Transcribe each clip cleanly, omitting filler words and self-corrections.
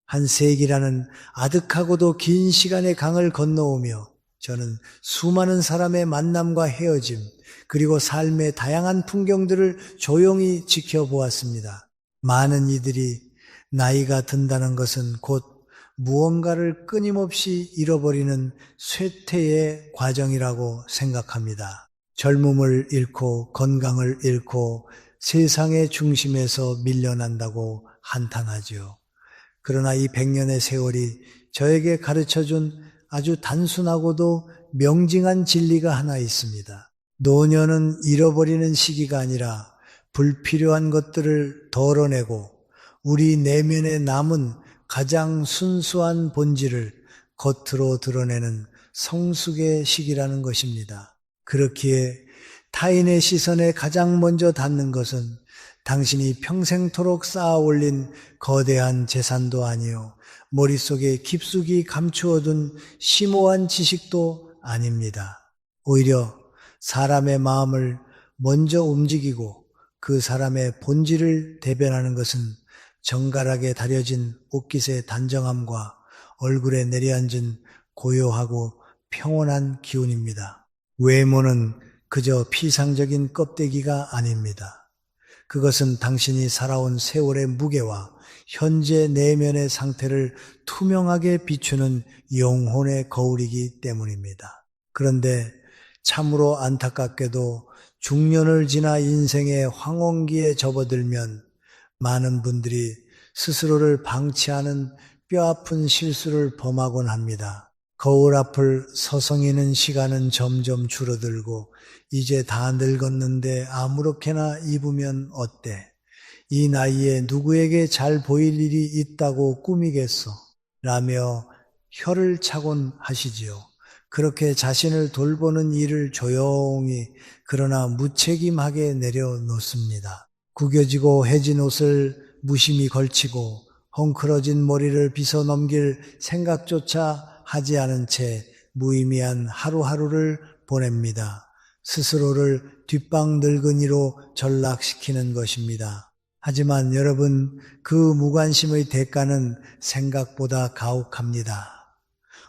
한 세기라는 아득하고도 긴 시간의 강을 건너오며 저는 수많은 사람의 만남과 헤어짐, 그리고 삶의 다양한 풍경들을 조용히 지켜보았습니다. 많은 이들이 나이가 든다는 것은 곧 무언가를 끊임없이 잃어버리는 쇠퇴의 과정이라고 생각합니다. 젊음을 잃고 건강을 잃고 세상의 중심에서 밀려난다고 한탄하죠. 그러나 이 100년의 세월이 저에게 가르쳐준 아주 단순하고도 명징한 진리가 하나 있습니다. 노년은 잃어버리는 시기가 아니라 불필요한 것들을 덜어내고 우리 내면에 남은 가장 순수한 본질을 겉으로 드러내는 성숙의 시기라는 것입니다. 그렇기에 타인의 시선에 가장 먼저 닿는 것은 당신이 평생토록 쌓아 올린 거대한 재산도 아니요, 머릿속에 깊숙이 감추어둔 심오한 지식도 아닙니다. 오히려 사람의 마음을 먼저 움직이고 그 사람의 본질을 대변하는 것은 정갈하게 다려진 옷깃의 단정함과 얼굴에 내려앉은 고요하고 평온한 기운입니다. 외모는 그저 피상적인 껍데기가 아닙니다. 그것은 당신이 살아온 세월의 무게와 현재 내면의 상태를 투명하게 비추는 영혼의 거울이기 때문입니다. 그런데 참으로 안타깝게도 중년을 지나 인생의 황혼기에 접어들면 많은 분들이 스스로를 방치하는 뼈아픈 실수를 범하곤 합니다. 거울 앞을 서성이는 시간은 점점 줄어들고 이제 다 늙었는데 아무렇게나 입으면 어때? 이 나이에 누구에게 잘 보일 일이 있다고 꾸미겠어? 라며 혀를 차곤 하시지요. 그렇게 자신을 돌보는 일을 조용히 그러나 무책임하게 내려놓습니다. 구겨지고 해진 옷을 무심히 걸치고 헝클어진 머리를 빗어 넘길 생각조차 하지 않은 채 무의미한 하루하루를 보냅니다. 스스로를 뒷방 늙은이로 전락시키는 것입니다. 하지만 여러분, 그 무관심의 대가는 생각보다 가혹합니다.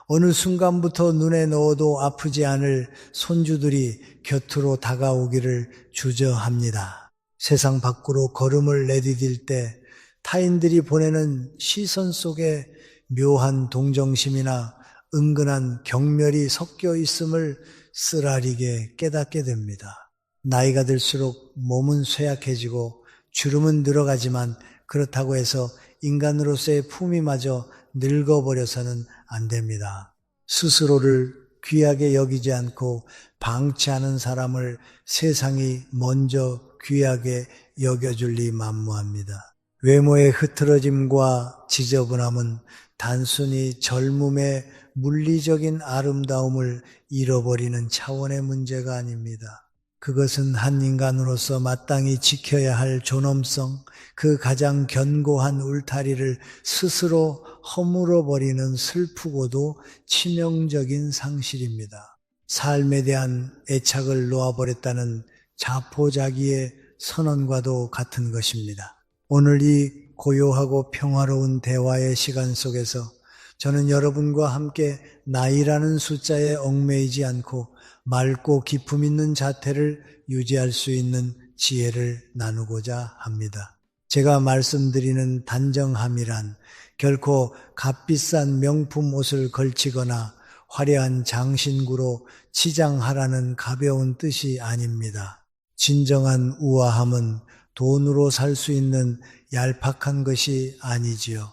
어느 순간부터 눈에 넣어도 아프지 않을 손주들이 곁으로 다가오기를 주저합니다. 세상 밖으로 걸음을 내디딜 때 타인들이 보내는 시선 속에 묘한 동정심이나 은근한 경멸이 섞여 있음을 쓰라리게 깨닫게 됩니다. 나이가 들수록 몸은 쇠약해지고 주름은 늘어가지만 그렇다고 해서 인간으로서의 품위마저 늙어버려서는 안 됩니다. 스스로를 귀하게 여기지 않고 방치하는 사람을 세상이 먼저 귀하게 여겨줄 리 만무합니다. 외모의 흐트러짐과 지저분함은 단순히 젊음의 물리적인 아름다움을 잃어버리는 차원의 문제가 아닙니다. 그것은 한 인간으로서 마땅히 지켜야 할 존엄성, 그 가장 견고한 울타리를 스스로 허물어버리는 슬프고도 치명적인 상실입니다. 삶에 대한 애착을 놓아버렸다는 자포자기의 선언과도 같은 것입니다. 오늘 이 고요하고 평화로운 대화의 시간 속에서 저는 여러분과 함께 나이라는 숫자에 얽매이지 않고 맑고 기품 있는 자태를 유지할 수 있는 지혜를 나누고자 합니다. 제가 말씀드리는 단정함이란 결코 값비싼 명품 옷을 걸치거나 화려한 장신구로 치장하라는 가벼운 뜻이 아닙니다. 진정한 우아함은 돈으로 살 수 있는 얄팍한 것이 아니지요.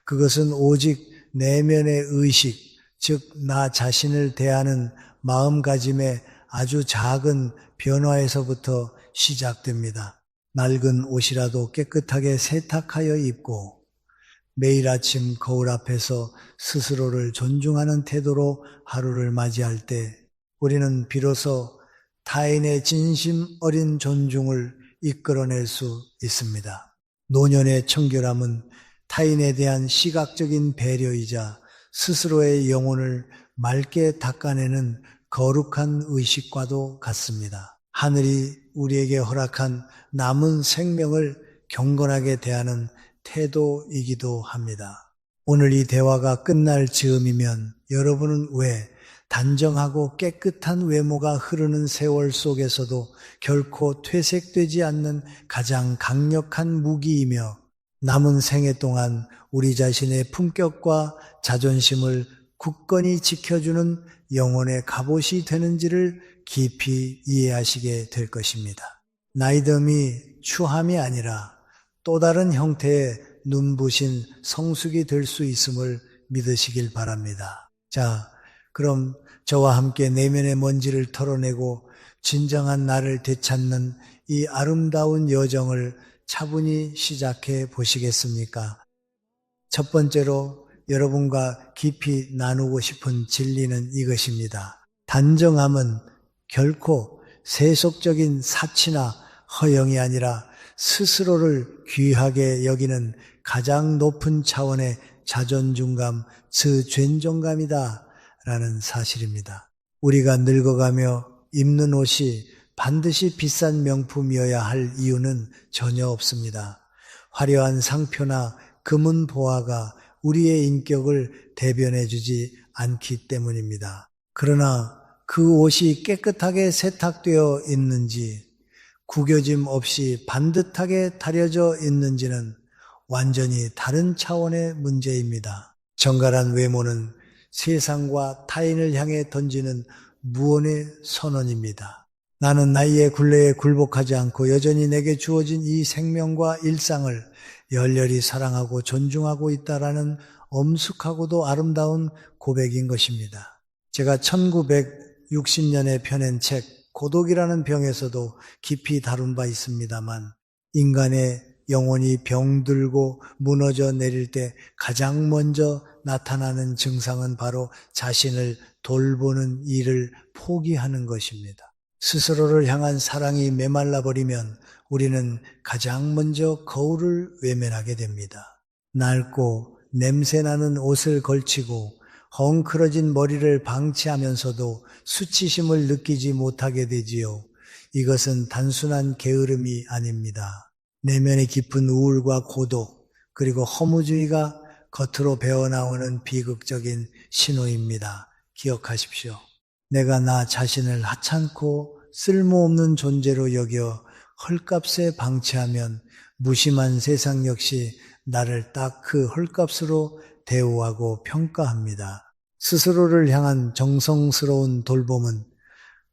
그것은 오직 내면의 의식, 즉 나 자신을 대하는 마음가짐의 아주 작은 변화에서부터 시작됩니다. 낡은 옷이라도 깨끗하게 세탁하여 입고 매일 아침 거울 앞에서 스스로를 존중하는 태도로 하루를 맞이할 때 우리는 비로소 타인의 진심 어린 존중을 이끌어낼 수 있습니다. 노년의 청결함은 타인에 대한 시각적인 배려이자 스스로의 영혼을 맑게 닦아내는 거룩한 의식과도 같습니다. 하늘이 우리에게 허락한 남은 생명을 경건하게 대하는 태도이기도 합니다. 오늘 이 대화가 끝날 즈음이면 여러분은 왜 단정하고 깨끗한 외모가 흐르는 세월 속에서도 결코 퇴색되지 않는 가장 강력한 무기이며 남은 생애 동안 우리 자신의 품격과 자존심을 굳건히 지켜주는 영혼의 갑옷이 되는지를 깊이 이해하시게 될 것입니다. 나이듦이 추함이 아니라 또 다른 형태의 눈부신 성숙이 될 수 있음을 믿으시길 바랍니다. 자, 그럼 저와 함께 내면의 먼지를 털어내고 진정한 나를 되찾는 이 아름다운 여정을 차분히 시작해 보시겠습니까? 첫 번째로 여러분과 깊이 나누고 싶은 진리는 이것입니다. 단정함은 결코 세속적인 사치나 허영이 아니라 스스로를 귀하게 여기는 가장 높은 차원의 자존중감, z존중감이다 라는 사실입니다. 우리가 늙어가며 입는 옷이 반드시 비싼 명품이어야 할 이유는 전혀 없습니다. 화려한 상표나 금은 보화가 우리의 인격을 대변해주지 않기 때문입니다. 그러나 그 옷이 깨끗하게 세탁되어 있는지 구겨짐 없이 반듯하게 다려져 있는지는 완전히 다른 차원의 문제입니다. 정갈한 외모는 세상과 타인을 향해 던지는 무언의 선언입니다. 나는 나이의 굴레에 굴복하지 않고 여전히 내게 주어진 이 생명과 일상을 열렬히 사랑하고 존중하고 있다라는 엄숙하고도 아름다운 고백인 것입니다. 제가 1960년에 펴낸 책 고독이라는 병에서도 깊이 다룬 바 있습니다만 인간의 영혼이 병들고 무너져 내릴 때 가장 먼저 나타나는 증상은 바로 자신을 돌보는 일을 포기하는 것입니다. 스스로를 향한 사랑이 메말라 버리면 우리는 가장 먼저 거울을 외면하게 됩니다. 낡고 냄새나는 옷을 걸치고 헝클어진 머리를 방치하면서도 수치심을 느끼지 못하게 되지요. 이것은 단순한 게으름이 아닙니다. 내면의 깊은 우울과 고독 그리고 허무주의가 겉으로 배어나오는 비극적인 신호입니다. 기억하십시오. 내가 나 자신을 하찮고 쓸모없는 존재로 여겨 헐값에 방치하면 무심한 세상 역시 나를 딱 그 헐값으로 대우하고 평가합니다. 스스로를 향한 정성스러운 돌봄은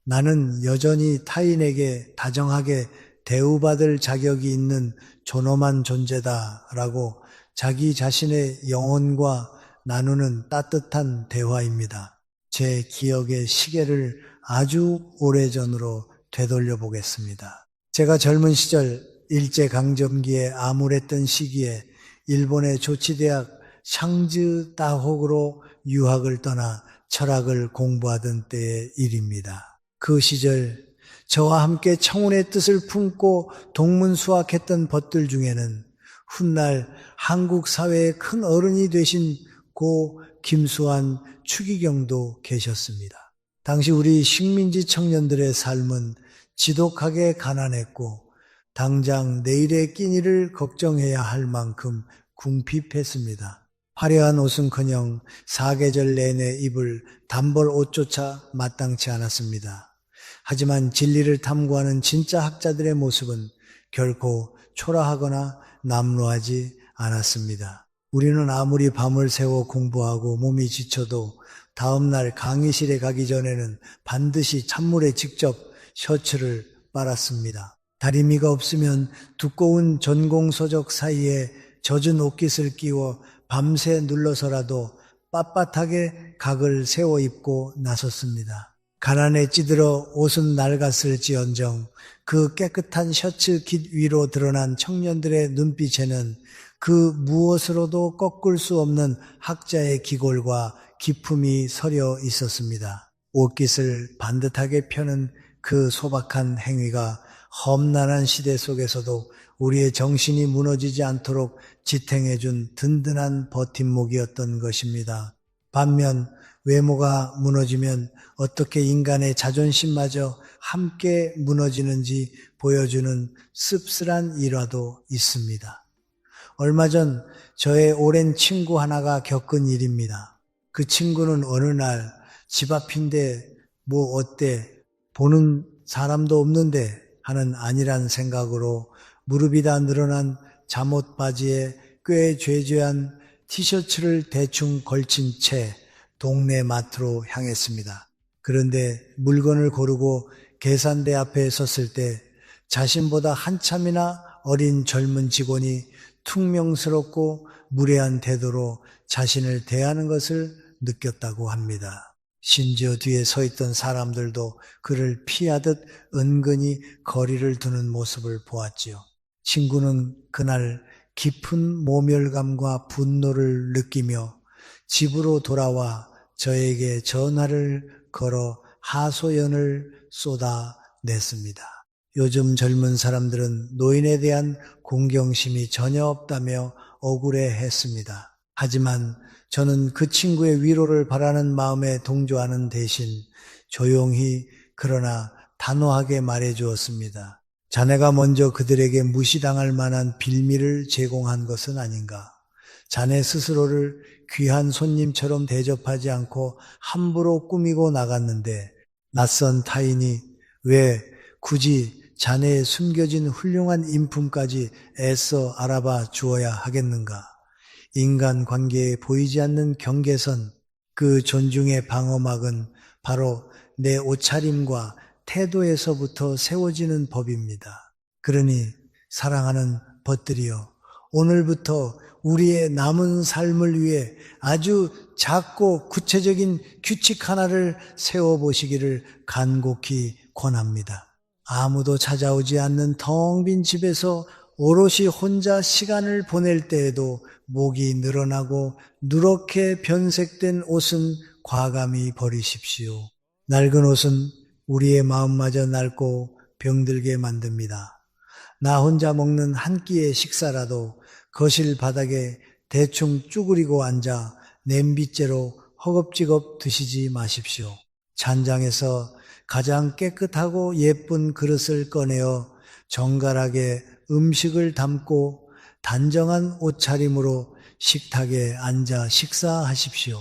나는 여전히 타인에게 다정하게 대우받을 자격이 있는 존엄한 존재다라고 자기 자신의 영혼과 나누는 따뜻한 대화입니다. 제 기억의 시계를 아주 오래전으로 되돌려 보겠습니다. 제가 젊은 시절 일제강점기에 암울했던 시기에 일본의 조치대학 샹즈 다혹으로 유학을 떠나 철학을 공부하던 때의 일입니다. 그 시절 저와 함께 청운의 뜻을 품고 동문수학했던 벗들 중에는 훗날 한국 사회의 큰 어른이 되신 고 김수환 추기경도 계셨습니다. 당시 우리 식민지 청년들의 삶은 지독하게 가난했고 당장 내일의 끼니를 걱정해야 할 만큼 궁핍했습니다. 화려한 옷은커녕 사계절 내내 입을 단벌 옷조차 마땅치 않았습니다. 하지만 진리를 탐구하는 진짜 학자들의 모습은 결코 초라하거나 남루하지 않았습니다. 우리는 아무리 밤을 새워 공부하고 몸이 지쳐도 다음날 강의실에 가기 전에는 반드시 찬물에 직접 셔츠를 빨았습니다. 다리미가 없으면 두꺼운 전공서적 사이에 젖은 옷깃을 끼워 밤새 눌러서라도 빳빳하게 각을 세워 입고 나섰습니다. 가난에 찌들어 옷은 낡았을지언정 그 깨끗한 셔츠 깃 위로 드러난 청년들의 눈빛에는 그 무엇으로도 꺾을 수 없는 학자의 기골과 기품이 서려 있었습니다. 옷깃을 반듯하게 펴는 그 소박한 행위가 험난한 시대 속에서도 우리의 정신이 무너지지 않도록 지탱해준 든든한 버팀목이었던 것입니다. 반면 외모가 무너지면 어떻게 인간의 자존심마저 함께 무너지는지 보여주는 씁쓸한 일화도 있습니다. 얼마 전 저의 오랜 친구 하나가 겪은 일입니다. 그 친구는 어느 날 집 앞인데 뭐 어때? 보는 사람도 없는데 하는 안일한 생각으로 무릎이 다 늘어난 잠옷 바지에 꽤 죄죄한 티셔츠를 대충 걸친 채 동네 마트로 향했습니다. 그런데 물건을 고르고 계산대 앞에 섰을 때 자신보다 한참이나 어린 젊은 직원이 퉁명스럽고 무례한 태도로 자신을 대하는 것을 느꼈다고 합니다. 심지어 뒤에 서 있던 사람들도 그를 피하듯 은근히 거리를 두는 모습을 보았지요. 친구는 그날 깊은 모멸감과 분노를 느끼며 집으로 돌아와 저에게 전화를 걸어 하소연을 쏟아냈습니다. 요즘 젊은 사람들은 노인에 대한 공경심이 전혀 없다며 억울해했습니다. 하지만 저는 그 친구의 위로를 바라는 마음에 동조하는 대신 조용히 그러나 단호하게 말해 주었습니다. 자네가 먼저 그들에게 무시당할 만한 빌미를 제공한 것은 아닌가. 자네 스스로를 귀한 손님처럼 대접하지 않고 함부로 꾸미고 나갔는데 낯선 타인이 왜 굳이 자네의 숨겨진 훌륭한 인품까지 애써 알아봐 주어야 하겠는가. 인간관계에 보이지 않는 경계선, 그 존중의 방어막은 바로 내 옷차림과 태도에서부터 세워지는 법입니다. 그러니 사랑하는 벗들이여, 오늘부터 우리의 남은 삶을 위해 아주 작고 구체적인 규칙 하나를 세워보시기를 간곡히 권합니다. 아무도 찾아오지 않는 텅 빈 집에서 오롯이 혼자 시간을 보낼 때에도 목이 늘어나고 누렇게 변색된 옷은 과감히 버리십시오. 낡은 옷은 우리의 마음마저 낡고 병들게 만듭니다. 나 혼자 먹는 한 끼의 식사라도 거실 바닥에 대충 쭈그리고 앉아 냄비째로 허겁지겁 드시지 마십시오. 찬장에서 가장 깨끗하고 예쁜 그릇을 꺼내어 정갈하게 음식을 담고 단정한 옷차림으로 식탁에 앉아 식사하십시오.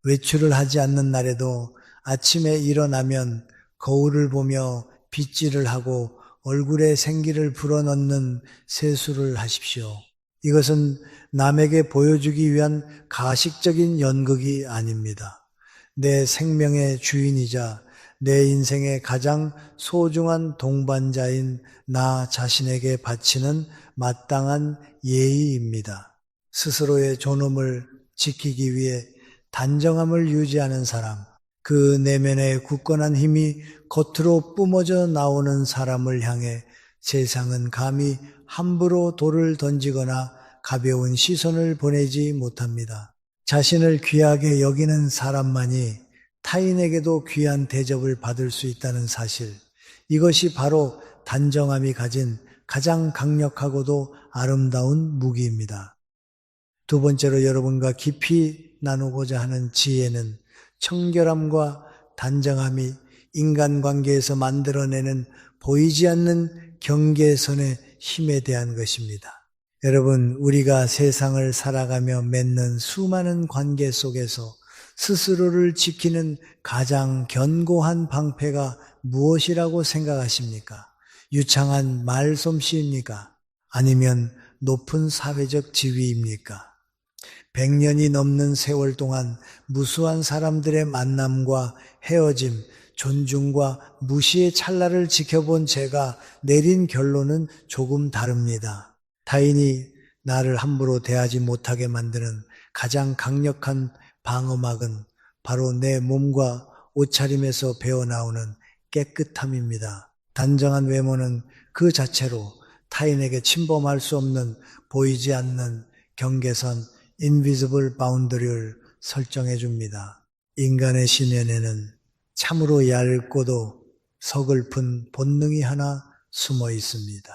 외출을 하지 않는 날에도 아침에 일어나면 거울을 보며 빗질을 하고 얼굴에 생기를 불어넣는 세수를 하십시오. 이것은 남에게 보여주기 위한 가식적인 연극이 아닙니다. 내 생명의 주인이자 내 인생의 가장 소중한 동반자인 나 자신에게 바치는 마땅한 예의입니다. 스스로의 존엄을 지키기 위해 단정함을 유지하는 사람, 그 내면의 굳건한 힘이 겉으로 뿜어져 나오는 사람을 향해 세상은 감히 함부로 돌을 던지거나 가벼운 시선을 보내지 못합니다. 자신을 귀하게 여기는 사람만이 타인에게도 귀한 대접을 받을 수 있다는 사실, 이것이 바로 단정함이 가진 가장 강력하고도 아름다운 무기입니다. 두 번째로 여러분과 깊이 나누고자 하는 지혜는 청결함과 단정함이 인간관계에서 만들어내는 보이지 않는 경계선의 힘에 대한 것입니다. 여러분, 우리가 세상을 살아가며 맺는 수많은 관계 속에서 스스로를 지키는 가장 견고한 방패가 무엇이라고 생각하십니까? 유창한 말솜씨입니까? 아니면 높은 사회적 지위입니까? 100년이 넘는 세월 동안 무수한 사람들의 만남과 헤어짐, 존중과 무시의 찰나를 지켜본 제가 내린 결론은 조금 다릅니다. 타인이 나를 함부로 대하지 못하게 만드는 가장 강력한 방어막은 바로 내 몸과 옷차림에서 배어나오는 깨끗함입니다. 단정한 외모는 그 자체로 타인에게 침범할 수 없는 보이지 않는 경계선 invisible boundary를 설정해 줍니다. 인간의 신연에는 참으로 얇고도 서글픈 본능이 하나 숨어 있습니다.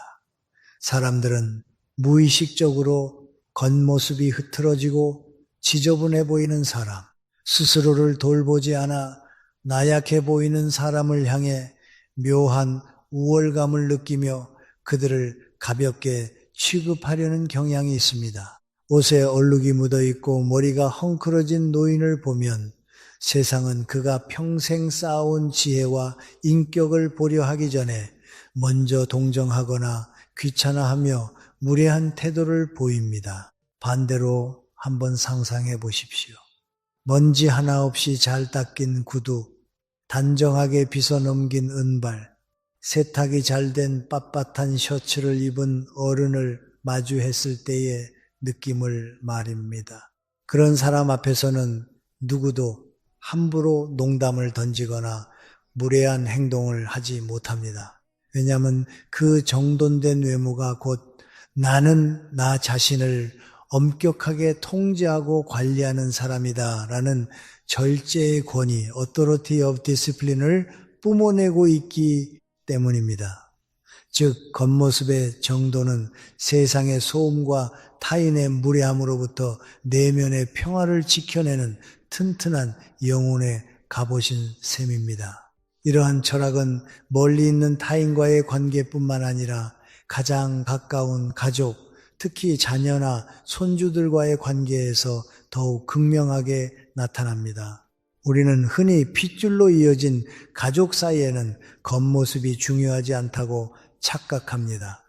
사람들은 무의식적으로 겉모습이 흐트러지고 지저분해 보이는 사람, 스스로를 돌보지 않아 나약해 보이는 사람을 향해 묘한 우월감을 느끼며 그들을 가볍게 취급하려는 경향이 있습니다. 옷에 얼룩이 묻어 있고 머리가 헝클어진 노인을 보면 세상은 그가 평생 쌓아온 지혜와 인격을 보려 하기 전에 먼저 동정하거나 귀찮아하며 무례한 태도를 보입니다. 반대로 한번 상상해 보십시오. 먼지 하나 없이 잘 닦인 구두, 단정하게 빗어넘긴 은발, 세탁이 잘 된 빳빳한 셔츠를 입은 어른을 마주했을 때의 느낌을 말입니다. 그런 사람 앞에서는 누구도 함부로 농담을 던지거나 무례한 행동을 하지 못합니다. 왜냐하면 그 정돈된 외모가 곧 나는 나 자신을 엄격하게 통제하고 관리하는 사람이다라는 절제의 권위, authority of discipline을 뿜어내고 있기 때문입니다. 즉 겉모습의 정도는 세상의 소음과 타인의 무례함으로부터 내면의 평화를 지켜내는 튼튼한 영혼의 갑옷인 셈입니다. 이러한 철학은 멀리 있는 타인과의 관계뿐만 아니라 가장 가까운 가족, 특히 자녀나 손주들과의 관계에서 더욱 극명하게 나타납니다. 우리는 흔히 핏줄로 이어진 가족 사이에는 겉모습이 중요하지 않다고 착각합니다.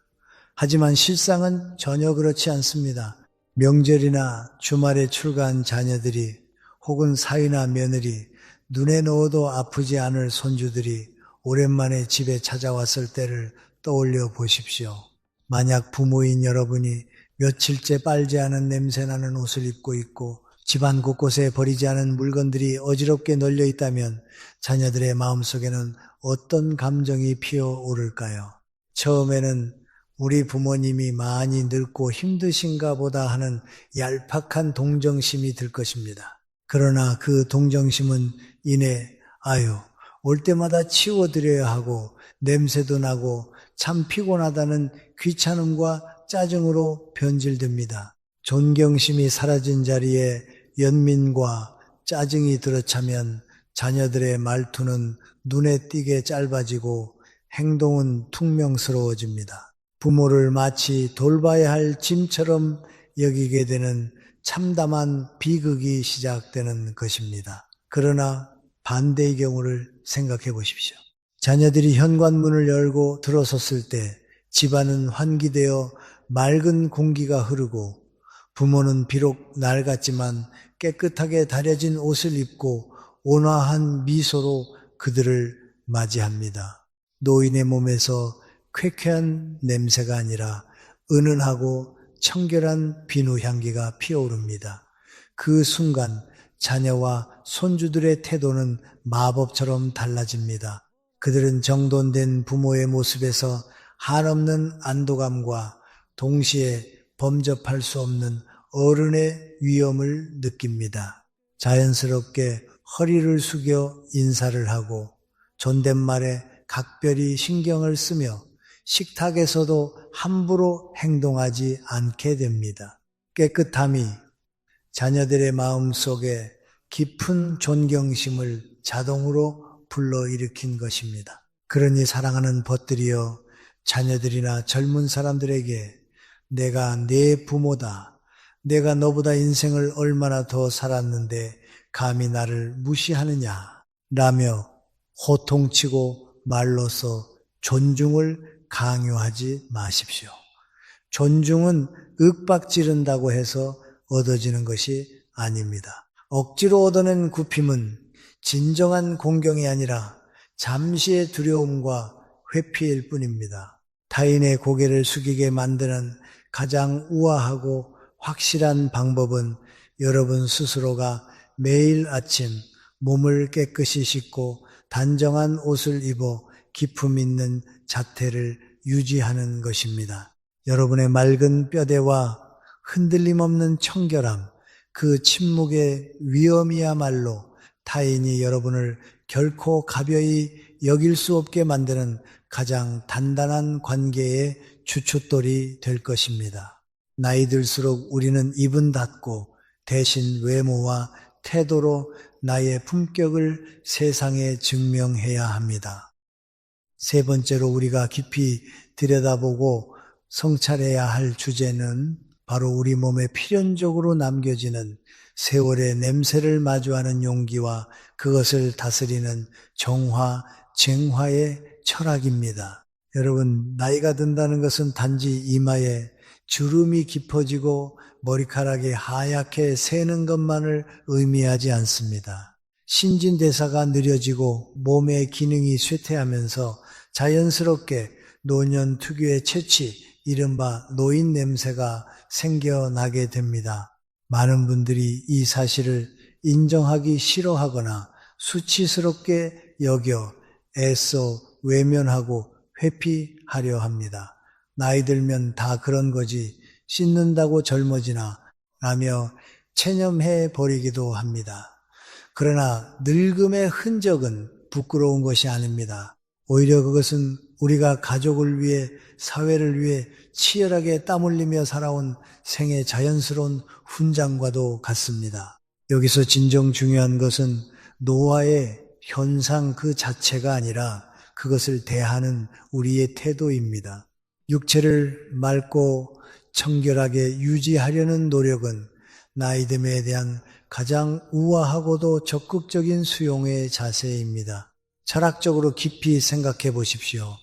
하지만 실상은 전혀 그렇지 않습니다. 명절이나 주말에 출가한 자녀들이 혹은 사위나 며느리, 눈에 넣어도 아프지 않을 손주들이 오랜만에 집에 찾아왔을 때를 떠올려 보십시오. 만약 부모인 여러분이 며칠째 빨지 않은 냄새나는 옷을 입고 있고 집안 곳곳에 버리지 않은 물건들이 어지럽게 널려 있다면 자녀들의 마음속에는 어떤 감정이 피어오를까요? 처음에는 우리 부모님이 많이 늙고 힘드신가 보다 하는 얄팍한 동정심이 들 것입니다. 그러나 그 동정심은 이내 올 때마다 치워드려야 하고 냄새도 나고 참 피곤하다는 귀찮음과 짜증으로 변질됩니다. 존경심이 사라진 자리에 연민과 짜증이 들어차면 자녀들의 말투는 눈에 띄게 짧아지고 행동은 퉁명스러워집니다. 부모를 마치 돌봐야 할 짐처럼 여기게 되는 참담한 비극이 시작되는 것입니다. 그러나 반대의 경우를 생각해 보십시오. 자녀들이 현관문을 열고 들어섰을 때 집안은 환기되어 맑은 공기가 흐르고 부모는 비록 낡았지만 깨끗하게 다려진 옷을 입고 온화한 미소로 그들을 맞이합니다. 노인의 몸에서 쾌쾌한 냄새가 아니라 은은하고 청결한 비누 향기가 피어오릅니다. 그 순간 자녀와 손주들의 태도는 마법처럼 달라집니다. 그들은 정돈된 부모의 모습에서 한없는 안도감과 동시에 범접할 수 없는 어른의 위엄을 느낍니다. 자연스럽게 허리를 숙여 인사를 하고 존댓말에 각별히 신경을 쓰며 식탁에서도 함부로 행동하지 않게 됩니다. 깨끗함이 자녀들의 마음속에 깊은 존경심을 자동으로 불러일으킨 것입니다. 그러니 사랑하는 벗들이여 자녀들이나 젊은 사람들에게 내가 네 부모다. 내가 너보다 인생을 얼마나 더 살았는데 감히 나를 무시하느냐 라며 호통치고 말로써 존중을 강요하지 마십시오. 존중은 윽박지른다고 해서 얻어지는 것이 아닙니다. 억지로 얻어낸 굽힘은 진정한 공경이 아니라 잠시의 두려움과 회피일 뿐입니다. 타인의 고개를 숙이게 만드는 가장 우아하고 확실한 방법은 여러분 스스로가 매일 아침 몸을 깨끗이 씻고 단정한 옷을 입어 기품 있는 자태를 유지하는 것입니다. 여러분의 맑은 뼈대와 흔들림 없는 청결함, 그 침묵의 위엄이야말로 타인이 여러분을 결코 가벼이 여길 수 없게 만드는 가장 단단한 관계의 주춧돌이 될 것입니다. 나이 들수록 우리는 입은 닫고 대신 외모와 태도로 나의 품격을 세상에 증명해야 합니다. 세 번째로 우리가 깊이 들여다보고 성찰해야 할 주제는 바로 우리 몸에 필연적으로 남겨지는 세월의 냄새를 마주하는 용기와 그것을 다스리는 정화, 쟁화의 철학입니다. 여러분, 나이가 든다는 것은 단지 이마에 주름이 깊어지고 머리카락이 하얗게 새는 것만을 의미하지 않습니다. 신진대사가 느려지고 몸의 기능이 쇠퇴하면서 자연스럽게 노년 특유의 채취, 이른바 노인 냄새가 생겨나게 됩니다. 많은 분들이 이 사실을 인정하기 싫어하거나 수치스럽게 여겨 애써 외면하고 회피하려 합니다. 나이 들면 다 그런 거지, 씻는다고 젊어지나 라며 체념해 버리기도 합니다. 그러나 늙음의 흔적은 부끄러운 것이 아닙니다. 오히려 그것은 우리가 가족을 위해, 사회를 위해 치열하게 땀 흘리며 살아온 생의 자연스러운 훈장과도 같습니다. 여기서 진정 중요한 것은 노화의 현상 그 자체가 아니라 그것을 대하는 우리의 태도입니다. 육체를 맑고 청결하게 유지하려는 노력은 나이듦에 대한 가장 우아하고도 적극적인 수용의 자세입니다. 철학적으로 깊이 생각해 보십시오.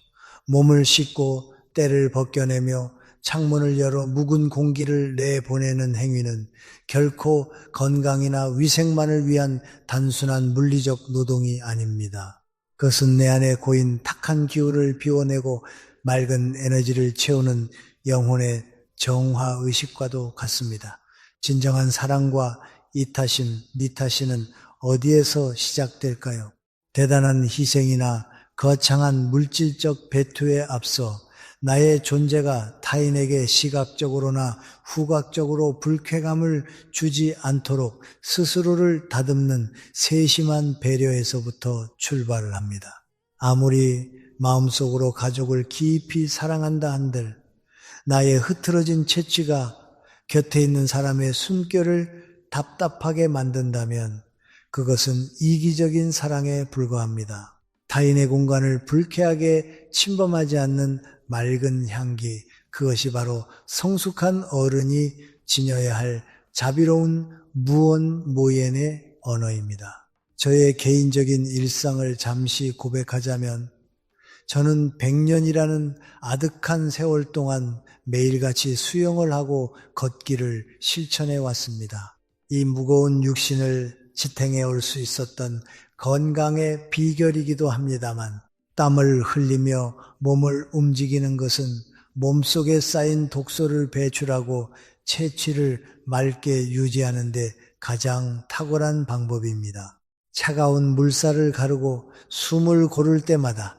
몸을 씻고 때를 벗겨내며 창문을 열어 묵은 공기를 내보내는 행위는 결코 건강이나 위생만을 위한 단순한 물리적 노동이 아닙니다. 그것은 내 안에 고인 탁한 기운을 비워내고 맑은 에너지를 채우는 영혼의 정화의식과도 같습니다. 진정한 사랑과 이타심, 니타심은 어디에서 시작될까요? 대단한 희생이나 거창한 물질적 배투에 앞서 나의 존재가 타인에게 시각적으로나 후각적으로 불쾌감을 주지 않도록 스스로를 다듬는 세심한 배려에서부터 출발을 합니다. 아무리 마음속으로 가족을 깊이 사랑한다 한들 나의 흐트러진 채취가 곁에 있는 사람의 숨결을 답답하게 만든다면 그것은 이기적인 사랑에 불과합니다. 타인의 공간을 불쾌하게 침범하지 않는 맑은 향기, 그것이 바로 성숙한 어른이 지녀야 할 자비로운 무언모yen의 언어입니다. 저의 개인적인 일상을 잠시 고백하자면 저는 100년이라는 아득한 세월 동안 매일같이 수영을 하고 걷기를 실천해 왔습니다. 이 무거운 육신을 지탱해 올 수 있었던 건강의 비결이기도 합니다만 땀을 흘리며 몸을 움직이는 것은 몸속에 쌓인 독소를 배출하고 체취를 맑게 유지하는 데 가장 탁월한 방법입니다. 차가운 물살을 가르고 숨을 고를 때마다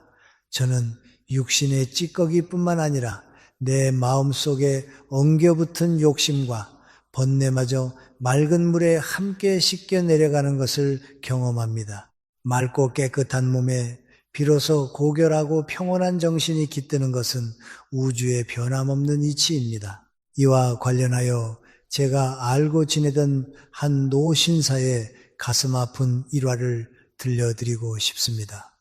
저는 육신의 찌꺼기뿐만 아니라 내 마음속에 엉겨붙은 욕심과 번뇌마저 맑은 물에 함께 씻겨 내려가는 것을 경험합니다. 맑고 깨끗한 몸에 비로소 고결하고 평온한 정신이 깃드는 것은 우주의 변함없는 이치입니다. 이와 관련하여 제가 알고 지내던 한 노신사의 가슴 아픈 일화를 들려드리고 싶습니다.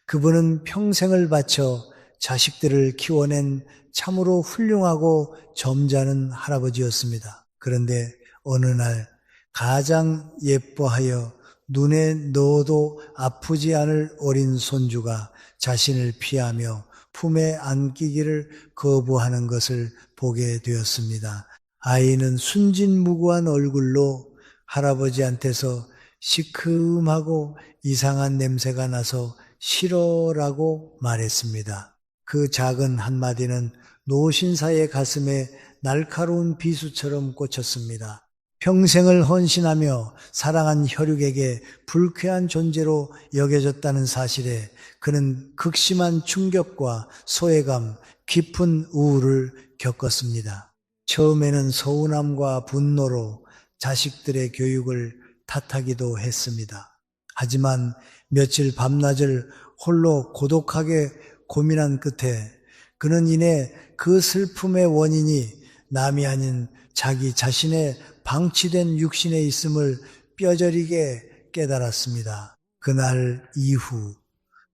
그분은 평생을 바쳐 자식들을 키워낸 참으로 훌륭하고 점잖은 할아버지였습니다. 그런데 어느 날 가장 예뻐하여 눈에 넣어도 아프지 않을 어린 손주가 자신을 피하며 품에 안기기를 거부하는 것을 보게 되었습니다. 아이는 순진무구한 얼굴로 할아버지한테서 시큼하고 이상한 냄새가 나서 싫어라고 말했습니다. 그 작은 한마디는 노신사의 가슴에 날카로운 비수처럼 꽂혔습니다. 평생을 헌신하며 사랑한 혈육에게 불쾌한 존재로 여겨졌다는 사실에 그는 극심한 충격과 소외감, 깊은 우울을 겪었습니다. 처음에는 서운함과 분노로 자식들의 교육을 탓하기도 했습니다. 하지만 며칠 밤낮을 홀로 고독하게 고민한 끝에 그는 이내 그 슬픔의 원인이 남이 아닌 자기 자신의 방치된 육신에 있음을 뼈저리게 깨달았습니다. 그날 이후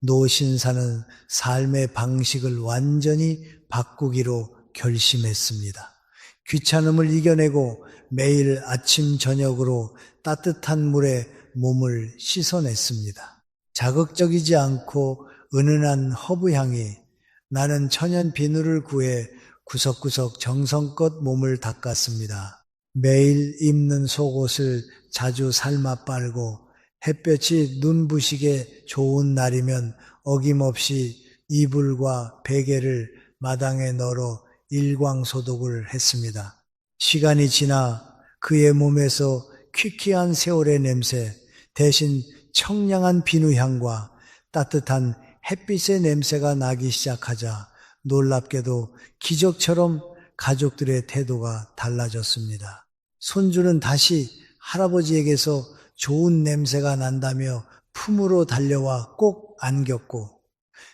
노신사는 삶의 방식을 완전히 바꾸기로 결심했습니다. 귀찮음을 이겨내고 매일 아침 저녁으로 따뜻한 물에 몸을 씻어냈습니다. 자극적이지 않고 은은한 허브 향이 나는 천연 비누를 구해 구석구석 정성껏 몸을 닦았습니다. 매일 입는 속옷을 자주 삶아 빨고 햇볕이 눈부시게 좋은 날이면 어김없이 이불과 베개를 마당에 널어 일광소독을 했습니다. 시간이 지나 그의 몸에서 퀴퀴한 세월의 냄새 대신 청량한 비누향과 따뜻한 햇빛의 냄새가 나기 시작하자 놀랍게도 기적처럼 가족들의 태도가 달라졌습니다. 손주는 다시 할아버지에게서 좋은 냄새가 난다며 품으로 달려와 꼭 안겼고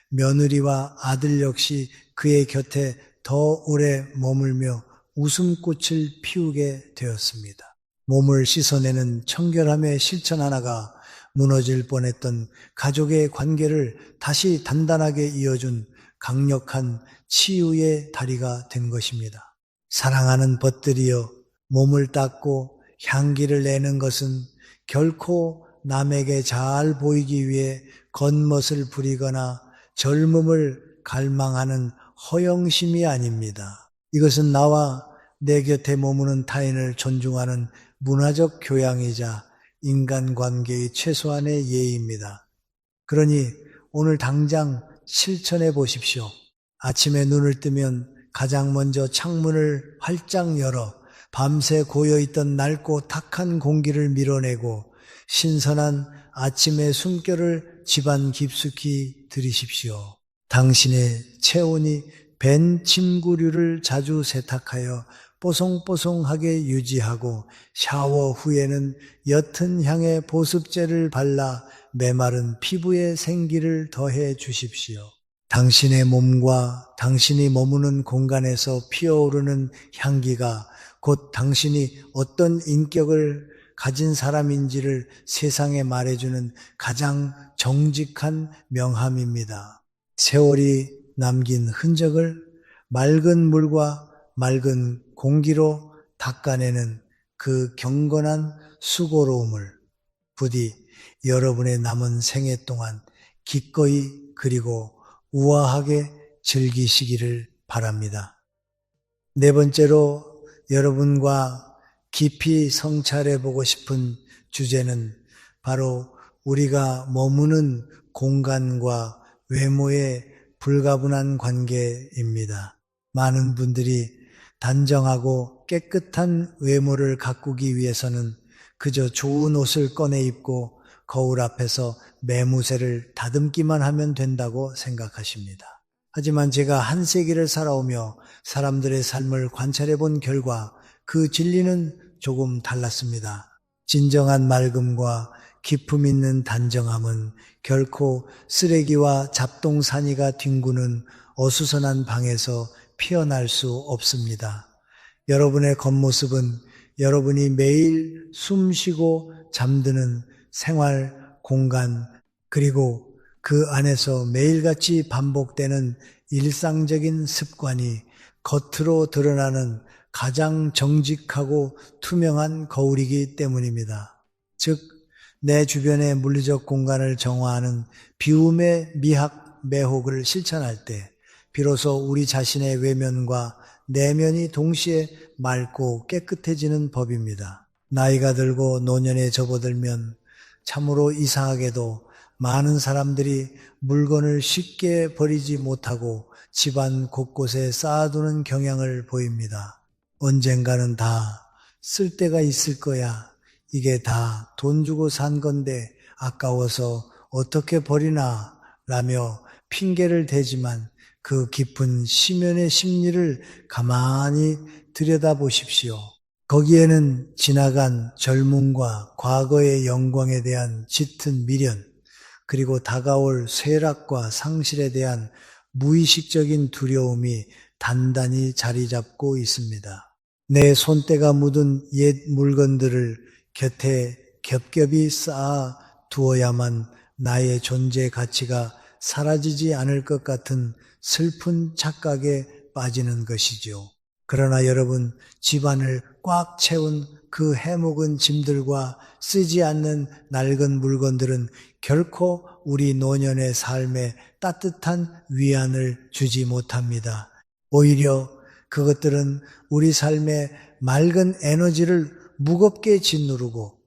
며느리와 아들 역시 그의 곁에 더 오래 머물며 웃음꽃을 피우게 되었습니다. 몸을 씻어내는 청결함의 실천 하나가 무너질 뻔했던 가족의 관계를 다시 단단하게 이어준 강력한 치유의 다리가 된 것입니다. 사랑하는 벗들이여, 몸을 닦고 향기를 내는 것은 결코 남에게 잘 보이기 위해 겉멋을 부리거나 젊음을 갈망하는 허영심이 아닙니다. 이것은 나와 내 곁에 머무는 타인을 존중하는 문화적 교양이자 인간관계의 최소한의 예의입니다. 그러니 오늘 당장 실천해 보십시오. 아침에 눈을 뜨면 가장 먼저 창문을 활짝 열어 밤새 고여있던 낡고 탁한 공기를 밀어내고 신선한 아침의 숨결을 집안 깊숙이 들이십시오. 당신의 체온이 밴 침구류를 자주 세탁하여 뽀송뽀송하게 유지하고 샤워 후에는 옅은 향의 보습제를 발라 메마른 피부에 생기를 더해 주십시오. 당신의 몸과 당신이 머무는 공간에서 피어오르는 향기가 곧 당신이 어떤 인격을 가진 사람인지를 세상에 말해주는 가장 정직한 명함입니다. 세월이 남긴 흔적을 맑은 물과 맑은 공기로 닦아내는 그 경건한 수고로움을 부디 여러분의 남은 생애 동안 기꺼이 그리고 우아하게 즐기시기를 바랍니다. 네 번째로 여러분과 깊이 성찰해 보고 싶은 주제는 바로 우리가 머무는 공간과 외모의 불가분한 관계입니다. 많은 분들이 단정하고 깨끗한 외모를 가꾸기 위해서는 그저 좋은 옷을 꺼내 입고 거울 앞에서 매무새를 다듬기만 하면 된다고 생각하십니다. 하지만 제가 한 세기를 살아오며 사람들의 삶을 관찰해 본 결과 그 진리는 조금 달랐습니다. 진정한 맑음과 기품 있는 단정함은 결코 쓰레기와 잡동사니가 뒹구는 어수선한 방에서 피어날 수 없습니다. 여러분의 겉모습은 여러분이 매일 숨쉬고 잠드는 생활 공간 그리고 그 안에서 매일같이 반복되는 일상적인 습관이 겉으로 드러나는 가장 정직하고 투명한 거울이기 때문입니다. 즉, 내 주변의 물리적 공간을 정화하는 비움의 미학 매혹을 실천할 때 비로소 우리 자신의 외면과 내면이 동시에 맑고 깨끗해지는 법입니다. 나이가 들고 노년에 접어들면 참으로 이상하게도 많은 사람들이 물건을 쉽게 버리지 못하고 집안 곳곳에 쌓아두는 경향을 보입니다. 언젠가는 다 쓸 때가 있을 거야. 이게 다 돈 주고 산 건데 아까워서 어떻게 버리나 라며 핑계를 대지만 그 깊은 심연의 심리를 가만히 들여다보십시오. 거기에는 지나간 젊음과 과거의 영광에 대한 짙은 미련, 그리고 다가올 쇠락과 상실에 대한 무의식적인 두려움이 단단히 자리 잡고 있습니다. 내 손때가 묻은 옛 물건들을 곁에 겹겹이 쌓아 두어야만 나의 존재 가치가 사라지지 않을 것 같은 슬픈 착각에 빠지는 것이죠. 그러나 여러분, 집안을 꽉 채운 그 해묵은 짐들과 쓰지 않는 낡은 물건들은 결코 우리 노년의 삶에 따뜻한 위안을 주지 못합니다. 오히려 그것들은 우리 삶의 맑은 에너지를 무겁게 짓누르고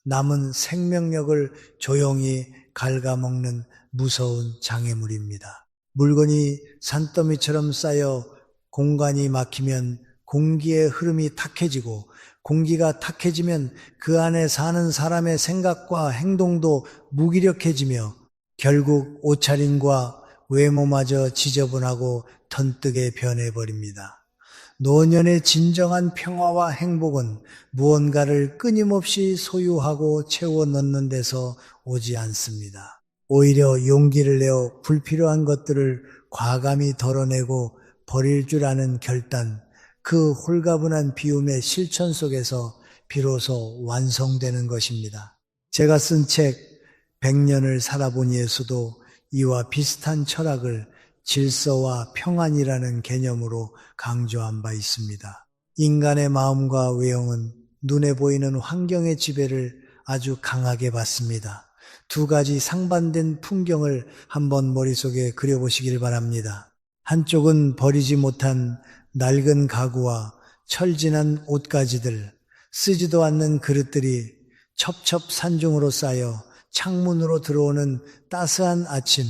남은 생명력을 조용히 갉아먹는 무서운 장애물입니다. 물건이 산더미처럼 쌓여 공간이 막히면 공기의 흐름이 탁해지고, 공기가 탁해지면 그 안에 사는 사람의 생각과 행동도 무기력해지며 결국 옷차림과 외모마저 지저분하고 턴뜨게 변해버립니다. 노년의 진정한 평화와 행복은 무언가를 끊임없이 소유하고 채워 넣는 데서 오지 않습니다. 오히려 용기를 내어 불필요한 것들을 과감히 덜어내고 버릴 줄 아는 결단, 그 홀가분한 비움의 실천 속에서 비로소 완성되는 것입니다. 제가 쓴 책 100년을 살아보니에서도 이와 비슷한 철학을 질서와 평안이라는 개념으로 강조한 바 있습니다. 인간의 마음과 외형은 눈에 보이는 환경의 지배를 아주 강하게 받습니다. 두 가지 상반된 풍경을 한번 머릿속에 그려보시길 바랍니다. 한쪽은 버리지 못한 낡은 가구와 철진한 옷가지들, 쓰지도 않는 그릇들이 첩첩산중으로 쌓여 창문으로 들어오는 따스한 아침,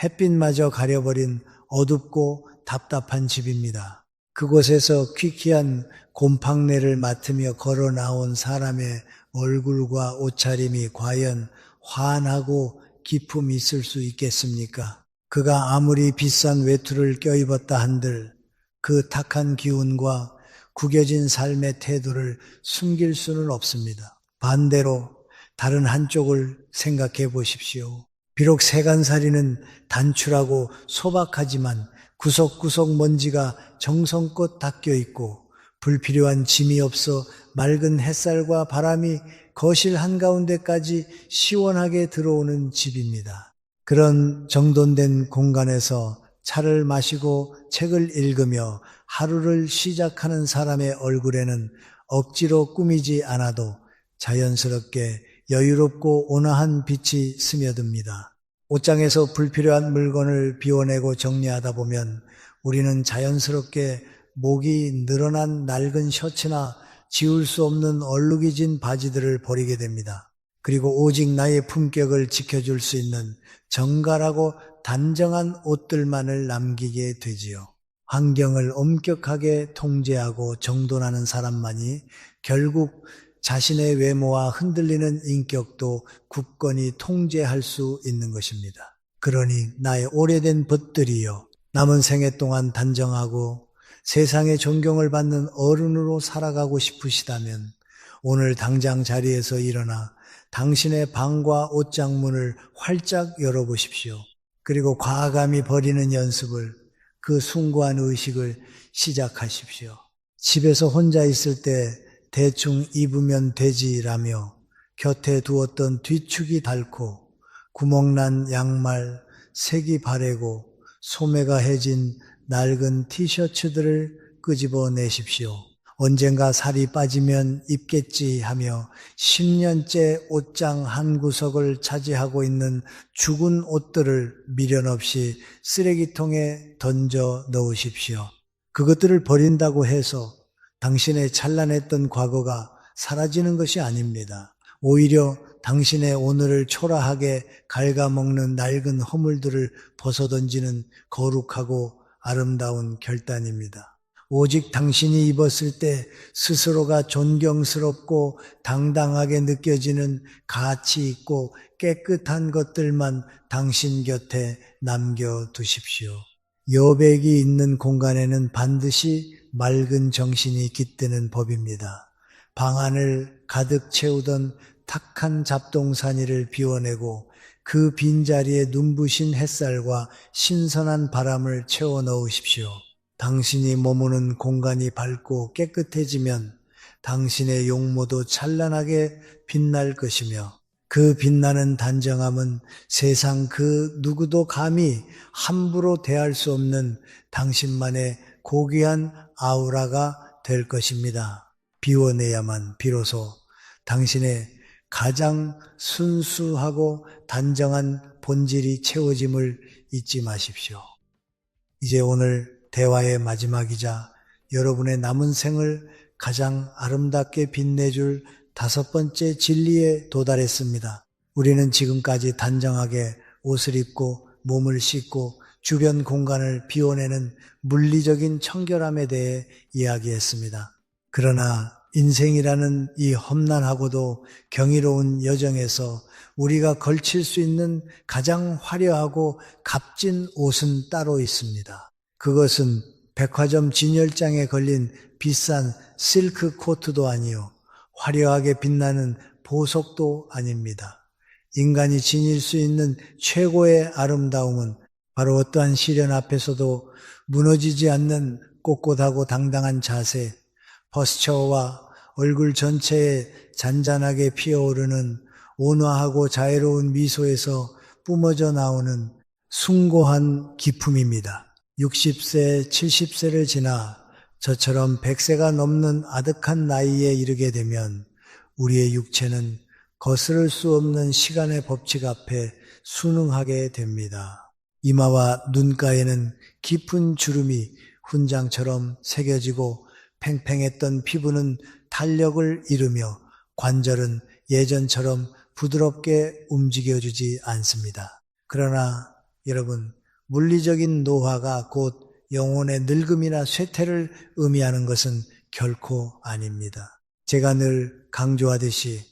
햇빛마저 가려버린 어둡고 답답한 집입니다. 그곳에서 퀴퀴한 곰팡내를 맡으며 걸어 나온 사람의 얼굴과 옷차림이 과연 환하고 기품이 있을 수 있겠습니까? 그가 아무리 비싼 외투를 껴입었다 한들 그 탁한 기운과 구겨진 삶의 태도를 숨길 수는 없습니다. 반대로 다른 한쪽을 생각해 보십시오. 비록 세간살이는 단출하고 소박하지만 구석구석 먼지가 정성껏 닦여 있고 불필요한 짐이 없어 맑은 햇살과 바람이 거실 한가운데까지 시원하게 들어오는 집입니다. 그런 정돈된 공간에서 차를 마시고 책을 읽으며 하루를 시작하는 사람의 얼굴에는 억지로 꾸미지 않아도 자연스럽게 여유롭고 온화한 빛이 스며듭니다. 옷장에서 불필요한 물건을 비워내고 정리하다 보면 우리는 자연스럽게 목이 늘어난 낡은 셔츠나 지울 수 없는 얼룩이 바지들을 버리게 됩니다. 그리고 오직 나의 품격을 지켜줄 수 있는 정갈하고 단정한 옷들만을 남기게 되지요. 환경을 엄격하게 통제하고 정돈하는 사람만이 결국 자신의 외모와 흔들리는 인격도 굳건히 통제할 수 있는 것입니다. 그러니 나의 오래된 벗들이여, 남은 생애 동안 단정하고 세상의 존경을 받는 어른으로 살아가고 싶으시다면 오늘 당장 자리에서 일어나 당신의 방과 옷장 문을 활짝 열어보십시오. 그리고 과감히 버리는 연습을, 그 숭고한 의식을 시작하십시오. 집에서 혼자 있을 때 대충 입으면 되지라며 곁에 두었던 뒤축이 닳고 구멍난 양말, 색이 바래고 소매가 해진 낡은 티셔츠들을 끄집어내십시오. 언젠가 살이 빠지면 입겠지 하며 10년째 옷장 한 구석을 차지하고 있는 죽은 옷들을 미련 없이 쓰레기통에 던져 넣으십시오. 그것들을 버린다고 해서 당신의 찬란했던 과거가 사라지는 것이 아닙니다. 오히려 당신의 오늘을 초라하게 갉아먹는 낡은 허물들을 벗어던지는 거룩하고 아름다운 결단입니다. 오직 당신이 입었을 때 스스로가 존경스럽고 당당하게 느껴지는 가치 있고 깨끗한 것들만 당신 곁에 남겨두십시오. 여백이 있는 공간에는 반드시 맑은 정신이 깃드는 법입니다. 방 안을 가득 채우던 탁한 잡동사니를 비워내고 그 빈자리에 눈부신 햇살과 신선한 바람을 채워 넣으십시오. 당신이 머무는 공간이 밝고 깨끗해지면 당신의 용모도 찬란하게 빛날 것이며 그 빛나는 단정함은 세상 그 누구도 감히 함부로 대할 수 없는 당신만의 고귀한 아우라가 될 것입니다. 비워내야만 비로소 당신의 가장 순수하고 단정한 본질이 채워짐을 잊지 마십시오. 이제 오늘 대화의 마지막이자 여러분의 남은 생을 가장 아름답게 빛내줄 5번째 진리에 도달했습니다. 우리는 지금까지 단정하게 옷을 입고 몸을 씻고 주변 공간을 비워내는 물리적인 청결함에 대해 이야기했습니다. 그러나 인생이라는 이 험난하고도 경이로운 여정에서 우리가 걸칠 수 있는 가장 화려하고 값진 옷은 따로 있습니다. 그것은 백화점 진열장에 걸린 비싼 실크 코트도 아니요, 화려하게 빛나는 보석도 아닙니다. 인간이 지닐 수 있는 최고의 아름다움은 바로 어떠한 시련 앞에서도 무너지지 않는 꼿꼿하고 당당한 자세, 포스처와 얼굴 전체에 잔잔하게 피어오르는 온화하고 자애로운 미소에서 뿜어져 나오는 숭고한 기품입니다. 60세, 70세를 지나 저처럼 100세가 넘는 아득한 나이에 이르게 되면 우리의 육체는 거스를 수 없는 시간의 법칙 앞에 순응하게 됩니다. 이마와 눈가에는 깊은 주름이 훈장처럼 새겨지고 팽팽했던 피부는 탄력을 잃으며 관절은 예전처럼 부드럽게 움직여주지 않습니다. 그러나 여러분, 물리적인 노화가 곧 영혼의 늙음이나 쇠퇴를 의미하는 것은 결코 아닙니다. 제가 늘 강조하듯이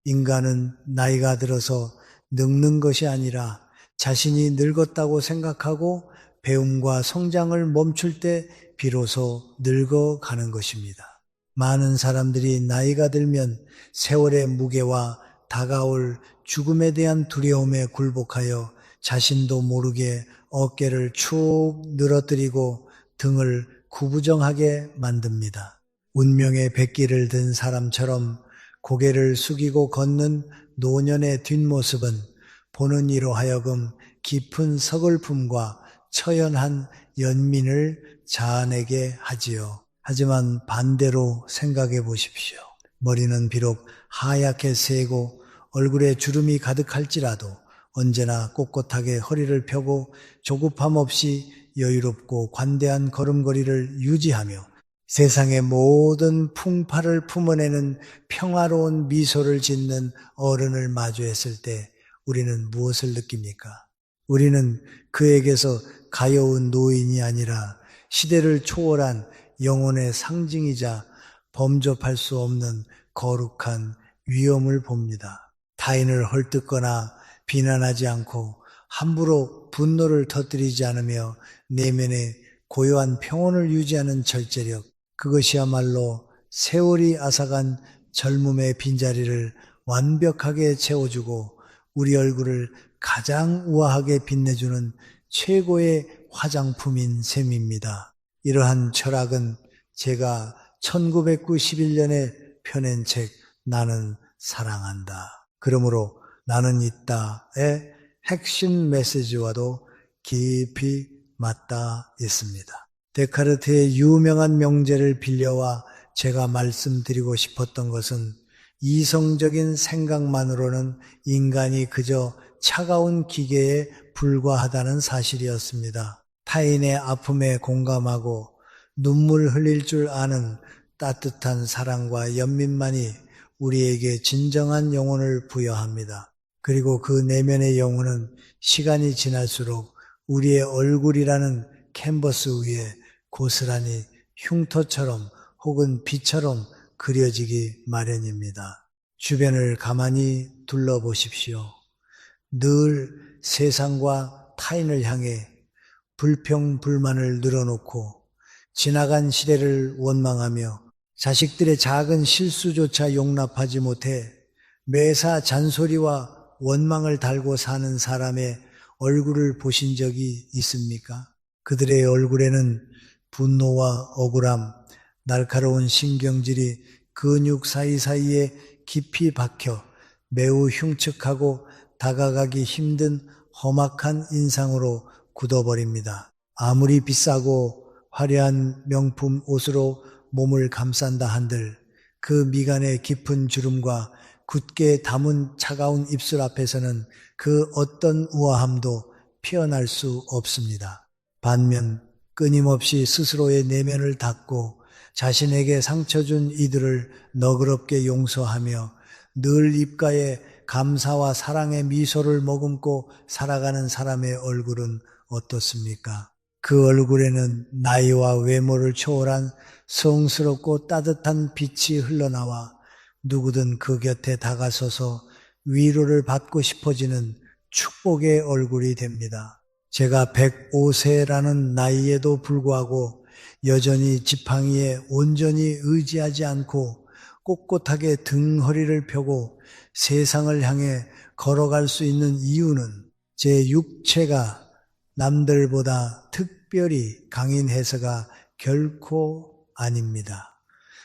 인간은 나이가 들어서 늙는 것이 아니라 자신이 늙었다고 생각하고 배움과 성장을 멈출 때 비로소 늙어가는 것입니다. 많은 사람들이 나이가 들면 세월의 무게와 다가올 죽음에 대한 두려움에 굴복하여 자신도 모르게 어깨를 축 늘어뜨리고 등을 구부정하게 만듭니다. 운명의 백기를 든 사람처럼 고개를 숙이고 걷는 노년의 뒷모습은 보는 이로 하여금 깊은 서글픔과 처연한 연민을 자아내게 하지요. 하지만 반대로 생각해 보십시오. 머리는 비록 하얗게 새고 얼굴에 주름이 가득할지라도 언제나 꼿꼿하게 허리를 펴고 조급함 없이 여유롭고 관대한 걸음걸이를 유지하며 세상의 모든 풍파를 품어내는 평화로운 미소를 짓는 어른을 마주했을 때 우리는 무엇을 느낍니까? 우리는 그에게서 가여운 노인이 아니라 시대를 초월한 영혼의 상징이자 범접할 수 없는 거룩한 위엄을 봅니다. 타인을 헐뜯거나 비난하지 않고 함부로 분노를 터뜨리지 않으며 내면의 고요한 평온을 유지하는 절제력, 그것이야말로 세월이 앗아간 젊음의 빈자리를 완벽하게 채워주고 우리 얼굴을 가장 우아하게 빛내주는 최고의 화장품인 셈입니다. 이러한 철학은 제가 1991년에 펴낸 책 나는 사랑한다. 그러므로 나는 있다의 핵심 메시지와도 깊이 맞닿아 있습니다. 데카르트의 유명한 명제를 빌려와 제가 말씀드리고 싶었던 것은 이성적인 생각만으로는 인간이 그저 차가운 기계에 불과하다는 사실이었습니다. 타인의 아픔에 공감하고 눈물 흘릴 줄 아는 따뜻한 사랑과 연민만이 우리에게 진정한 영혼을 부여합니다. 그리고 그 내면의 영혼은 시간이 지날수록 우리의 얼굴이라는 캔버스 위에 고스란히 흉터처럼 혹은 비처럼 그려지기 마련입니다. 주변을 가만히 둘러보십시오. 늘 세상과 타인을 향해 불평불만을 늘어놓고 지나간 시대를 원망하며 자식들의 작은 실수조차 용납하지 못해 매사 잔소리와 원망을 달고 사는 사람의 얼굴을 보신 적이 있습니까? 그들의 얼굴에는 분노와 억울함, 날카로운 신경질이 근육 사이사이에 깊이 박혀 매우 흉측하고 다가가기 힘든 험악한 인상으로 굳어버립니다. 아무리 비싸고 화려한 명품 옷으로 몸을 감싼다 한들 그 미간의 깊은 주름과 굳게 담은 차가운 입술 앞에서는 그 어떤 우아함도 피어날 수 없습니다. 반면 끊임없이 스스로의 내면을 닫고 자신에게 상처 준 이들을 너그럽게 용서하며 늘 입가에 감사와 사랑의 미소를 머금고 살아가는 사람의 얼굴은 어떻습니까? 그 얼굴에는 나이와 외모를 초월한 성스럽고 따뜻한 빛이 흘러나와 누구든 그 곁에 다가서서 위로를 받고 싶어지는 축복의 얼굴이 됩니다. 제가 105세라는 나이에도 불구하고 여전히 지팡이에 온전히 의지하지 않고 꼿꼿하게 등허리를 펴고 세상을 향해 걸어갈 수 있는 이유는 제 육체가 남들보다 특별히 강인해서가 결코 아닙니다.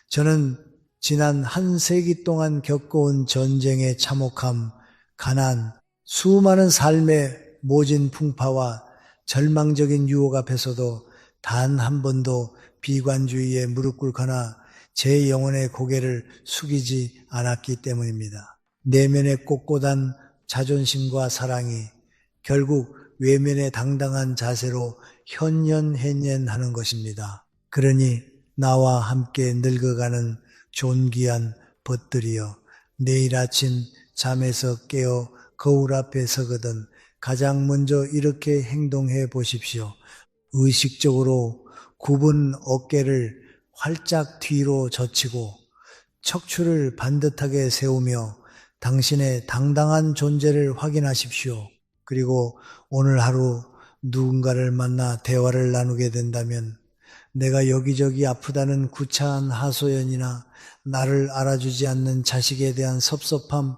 저는 지난 한 세기 동안 겪어온 전쟁의 참혹함, 가난, 수많은 삶의 모진 풍파와 절망적인 유혹 앞에서도 단 한 번도 비관주의에 무릎 꿇거나 제 영혼의 고개를 숙이지 않았기 때문입니다. 내면의 꼿꼿한 자존심과 사랑이 결국 외면의 당당한 자세로 현연하는 것입니다. 그러니 나와 함께 늙어가는 존귀한 벗들이여, 내일 아침 잠에서 깨어 거울 앞에 서거든 가장 먼저 이렇게 행동해 보십시오. 의식적으로 굽은 어깨를 활짝 뒤로 젖히고 척추를 반듯하게 세우며 당신의 당당한 존재를 확인하십시오. 그리고 오늘 하루 누군가를 만나 대화를 나누게 된다면 내가 여기저기 아프다는 구차한 하소연이나 나를 알아주지 않는 자식에 대한 섭섭함,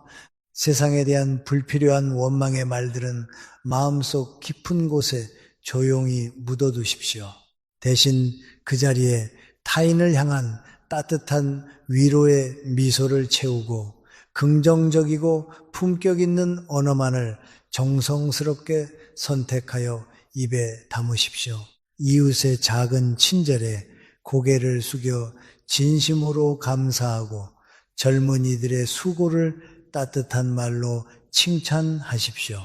세상에 대한 불필요한 원망의 말들은 마음속 깊은 곳에 조용히 묻어두십시오. 대신 그 자리에 타인을 향한 따뜻한 위로의 미소를 채우고 긍정적이고 품격 있는 언어만을 정성스럽게 선택하여 입에 담으십시오. 이웃의 작은 친절에 고개를 숙여 진심으로 감사하고 젊은이들의 수고를 따뜻한 말로 칭찬하십시오.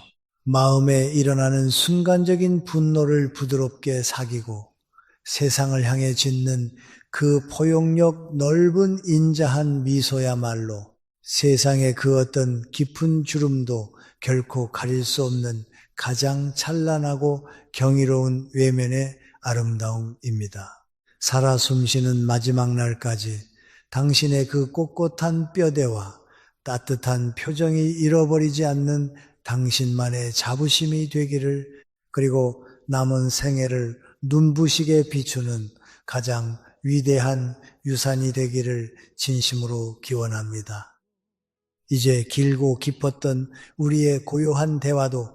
마음에 일어나는 순간적인 분노를 부드럽게 사귀고 세상을 향해 짓는 그 포용력 넓은 인자한 미소야말로 세상의 그 어떤 깊은 주름도 결코 가릴 수 없는 가장 찬란하고 경이로운 외면의 아름다움입니다. 살아 숨쉬는 마지막 날까지 당신의 그 꼿꼿한 뼈대와 따뜻한 표정이 잃어버리지 않는 당신만의 자부심이 되기를, 그리고 남은 생애를 눈부시게 비추는 가장 위대한 유산이 되기를 진심으로 기원합니다. 이제 길고 깊었던 우리의 고요한 대화도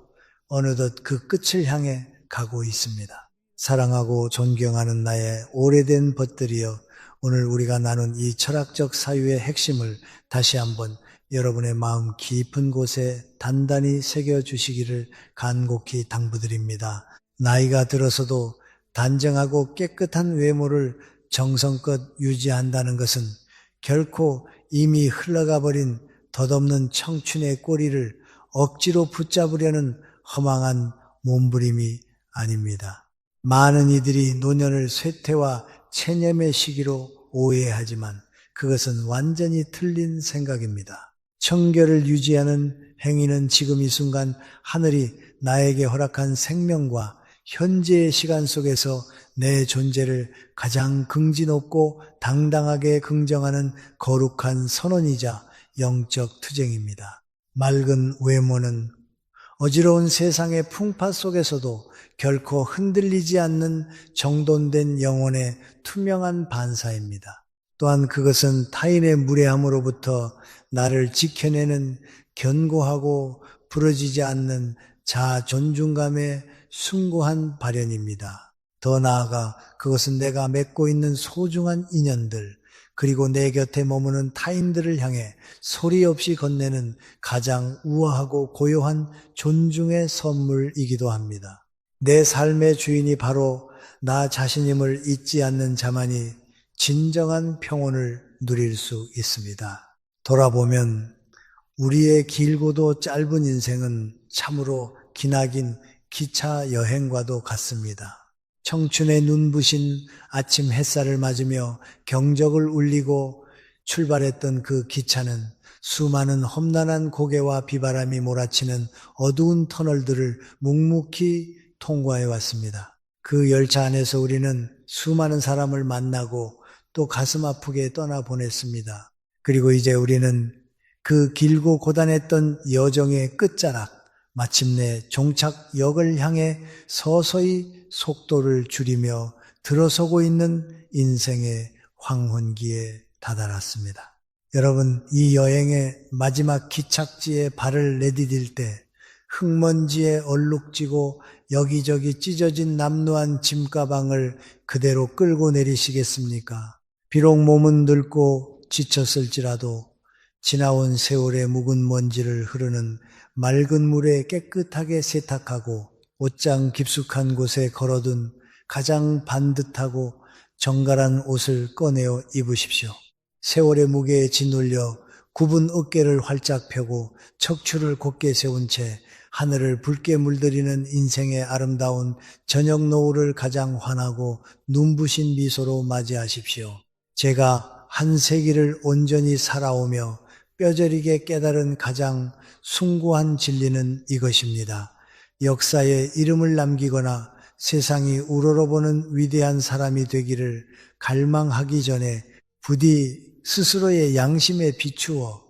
어느덧 그 끝을 향해 가고 있습니다. 사랑하고 존경하는 나의 오래된 벗들이여, 오늘 우리가 나눈 이 철학적 사유의 핵심을 다시 한번 여러분의 마음 깊은 곳에 단단히 새겨주시기를 간곡히 당부드립니다. 나이가 들어서도 단정하고 깨끗한 외모를 정성껏 유지한다는 것은 결코 이미 흘러가 버린 덧없는 청춘의 꼬리를 억지로 붙잡으려는 허망한 몸부림이 아닙니다. 많은 이들이 노년을 쇠퇴와 체념의 시기로 오해하지만 그것은 완전히 틀린 생각입니다. 청결을 유지하는 행위는 지금 이 순간 하늘이 나에게 허락한 생명과 현재의 시간 속에서 내 존재를 가장 긍지 높고 당당하게 긍정하는 거룩한 선언이자 영적 투쟁입니다. 맑은 외모는 어지러운 세상의 풍파 속에서도 결코 흔들리지 않는 정돈된 영혼의 투명한 반사입니다. 또한 그것은 타인의 무례함으로부터 나를 지켜내는 견고하고 부러지지 않는 자아 존중감의 숭고한 발현입니다. 더 나아가 그것은 내가 맺고 있는 소중한 인연들, 그리고 내 곁에 머무는 타인들을 향해 소리 없이 건네는 가장 우아하고 고요한 존중의 선물이기도 합니다. 내 삶의 주인이 바로 나 자신임을 잊지 않는 자만이 진정한 평온을 누릴 수 있습니다. 돌아보면 우리의 길고도 짧은 인생은 참으로 기나긴 기차 여행과도 같습니다. 청춘의 눈부신 아침 햇살을 맞으며 경적을 울리고 출발했던 그 기차는 수많은 험난한 고개와 비바람이 몰아치는 어두운 터널들을 묵묵히 통과해 왔습니다. 그 열차 안에서 우리는 수많은 사람을 만나고 또 가슴 아프게 떠나보냈습니다. 그리고 이제 우리는 그 길고 고단했던 여정의 끝자락, 마침내 종착역을 향해 서서히 속도를 줄이며 들어서고 있는 인생의 황혼기에 다다랐습니다. 여러분, 이 여행의 마지막 기착지에 발을 내디딜 때 흙먼지에 얼룩지고 여기저기 찢어진 남루한 짐가방을 그대로 끌고 내리시겠습니까? 비록 몸은 늙고 지쳤을지라도 지나온 세월의 묵은 먼지를 흐르는 맑은 물에 깨끗하게 세탁하고 옷장 깊숙한 곳에 걸어둔 가장 반듯하고 정갈한 옷을 꺼내어 입으십시오. 세월의 무게에 짓눌려 굽은 어깨를 활짝 펴고 척추를 곧게 세운 채 하늘을 붉게 물들이는 인생의 아름다운 저녁 노을을 가장 환하고 눈부신 미소로 맞이하십시오. 제가 한 세기를 온전히 살아오며 뼈저리게 깨달은 가장 숭고한 진리는 이것입니다. 역사에 이름을 남기거나 세상이 우러러보는 위대한 사람이 되기를 갈망하기 전에 부디 스스로의 양심에 비추어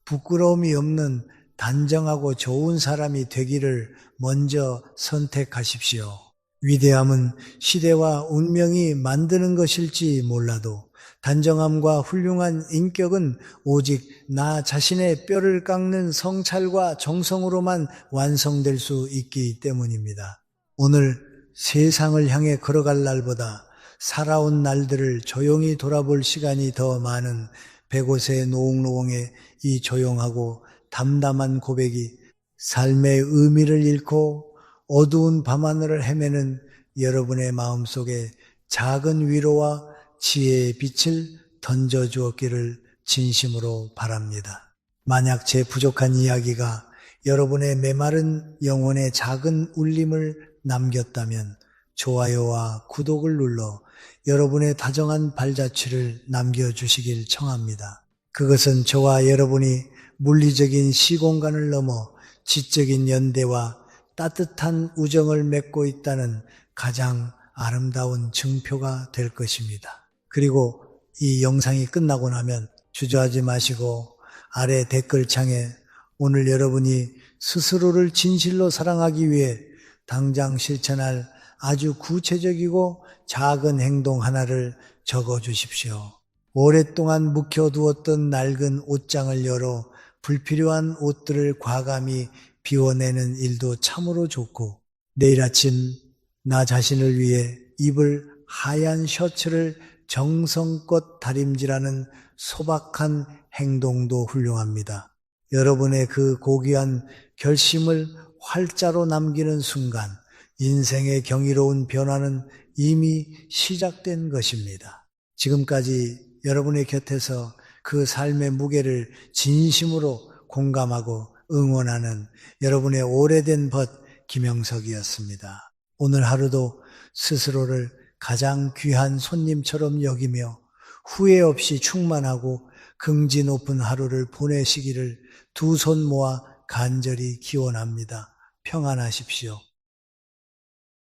부끄러움이 없는 단정하고 좋은 사람이 되기를 먼저 선택하십시오. 위대함은 시대와 운명이 만드는 것일지 몰라도 단정함과 훌륭한 인격은 오직 나 자신의 뼈를 깎는 성찰과 정성으로만 완성될 수 있기 때문입니다. 오늘 세상을 향해 걸어갈 날보다 살아온 날들을 조용히 돌아볼 시간이 더 많은 105세 노웅로웅의 이 조용하고 담담한 고백이 삶의 의미를 잃고 어두운 밤하늘을 헤매는 여러분의 마음속에 작은 위로와 지혜의 빛을 던져주었기를 진심으로 바랍니다. 만약 제 부족한 이야기가 여러분의 메마른 영혼에 작은 울림을 남겼다면 좋아요와 구독을 눌러 여러분의 다정한 발자취를 남겨주시길 청합니다. 그것은 저와 여러분이 물리적인 시공간을 넘어 지적인 연대와 따뜻한 우정을 맺고 있다는 가장 아름다운 증표가 될 것입니다. 그리고 이 영상이 끝나고 나면 주저하지 마시고 아래 댓글창에 오늘 여러분이 스스로를 진실로 사랑하기 위해 당장 실천할 아주 구체적이고 작은 행동 하나를 적어 주십시오. 오랫동안 묵혀두었던 낡은 옷장을 열어 불필요한 옷들을 과감히 비워내는 일도 참으로 좋고 내일 아침 나 자신을 위해 입을 하얀 셔츠를 정성껏 다림질하는 소박한 행동도 훌륭합니다. 여러분의 그 고귀한 결심을 활자로 남기는 순간 인생의 경이로운 변화는 이미 시작된 것입니다. 지금까지 여러분의 곁에서 그 삶의 무게를 진심으로 공감하고 응원하는 여러분의 오래된 벗 김영석이었습니다. 오늘 하루도 스스로를 가장 귀한 손님처럼 여기며 후회 없이 충만하고 긍지 높은 하루를 보내시기를 두 손 모아 간절히 기원합니다. 평안하십시오.